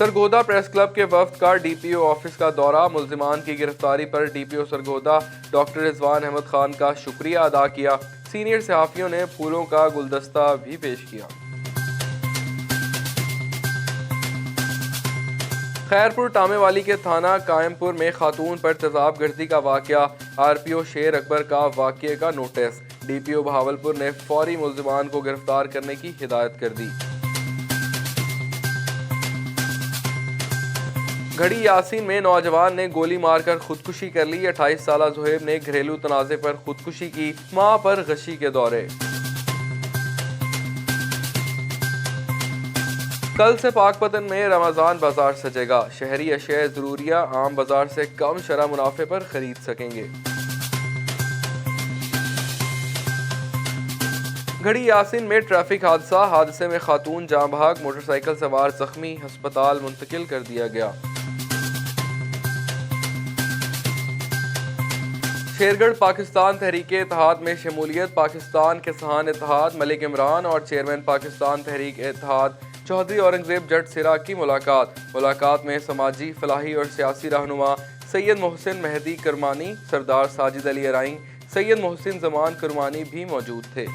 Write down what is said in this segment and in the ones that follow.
Sargodha press club کے وفد کا ڈی پی او آفس کا دورہ، ملزمان کی گرفتاری پر ڈی پی او سرگودا ڈاکٹر رضوان احمد خان کا شکریہ ادا کیا۔ سینئر صحافیوں نے پھولوں کا گلدستہ بھی پیش کیا۔ خیرپور ٹامے والی کے تھانہ قائم پور میں خاتون پر تیزاب گردی کا واقعہ، آر پی او شیر اکبر کا واقعے کا نوٹس، ڈی پی او بہاولپور نے فوری ملزمان کو گرفتار کرنے کی ہدایت کر دی۔ گھڑی یاسین میں نوجوان نے گولی مار کر خودکشی کر لی، 28 سالہ زہیب نے گھریلو تنازع پر خودکشی کی، ماں پر غشی کے دورے۔ کل سے پاک پتن میں رمضان بازار سجے گا، شہری اشیاء ضروریہ عام بازار سے کم شرح منافع پر خرید سکیں گے۔ گھڑی یاسین میں ٹریفک حادثے میں خاتون جاں بحق، موٹر سائیکل سوار زخمی، ہسپتال منتقل کر دیا گیا۔ شیرگڑھ پاکستان تحریک اتحاد میں شمولیت، پاکستان کسان اتحاد ملک عمران اور چیئرمین پاکستان تحریک اتحاد چودھری اورنگزیب جٹ سرا کی ملاقات میں سماجی، فلاحی اور سیاسی رہنما سید محسن مہدی کرمانی، سردار ساجد علی ارائیں، سید محسن زمان کرمانی بھی موجود تھے۔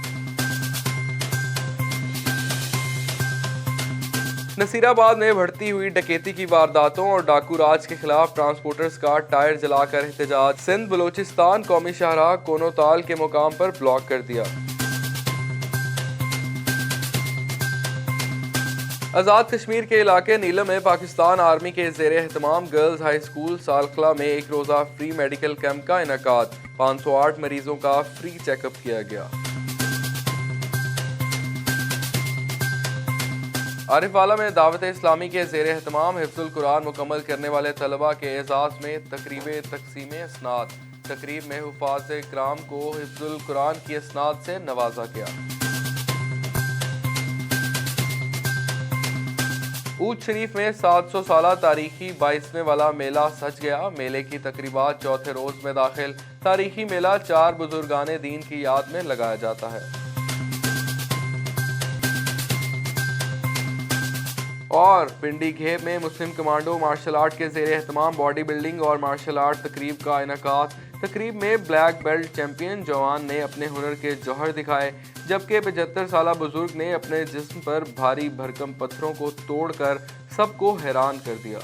نصیر آباد میں بڑھتی ہوئی ڈکیتی کی وارداتوں اور ڈاکو راج کے خلاف ٹرانسپورٹرز کا ٹائر جلا کر احتجاج، سندھ بلوچستان قومی شاہراہ کونو تال کے مقام پر بلاک کر دیا۔ آزاد کشمیر کے علاقے نیلم میں پاکستان آرمی کے زیر اہتمام گرلز ہائی اسکول سالخلا میں ایک روزہ فری میڈیکل کیمپ کا انعقاد، 508 مریضوں کا فری چیک اپ کیا گیا۔ عارف والا میں دعوت اسلامی کے زیر اہتمام حفظ القرآن مکمل کرنے والے طلباء کے اعزاز میں تقریب تقسیم اسناد، تقریب میں حفاظ کرام کو حفظ القرآن کی اسناد سے نوازا گیا۔ اونچ شریف میں 700 سالہ تاریخی 22ویں والا میلہ سج گیا، میلے کی تقریبات چوتھے روز میں داخل، تاریخی میلہ 4 بزرگان دین کی یاد میں لگایا جاتا ہے۔ اور پنڈی گھیب میں مسلم کمانڈو مارشل آرٹ کے زیر اہتمام باڈی بلڈنگ اور مارشل آرٹ تقریب کا انعقاد، تقریب میں بلیک بیلٹ چیمپئن جوان نے اپنے ہنر کے جوہر دکھائے، جبکہ 75 سالہ بزرگ نے اپنے جسم پر بھاری بھرکم پتھروں کو توڑ کر سب کو حیران کر دیا۔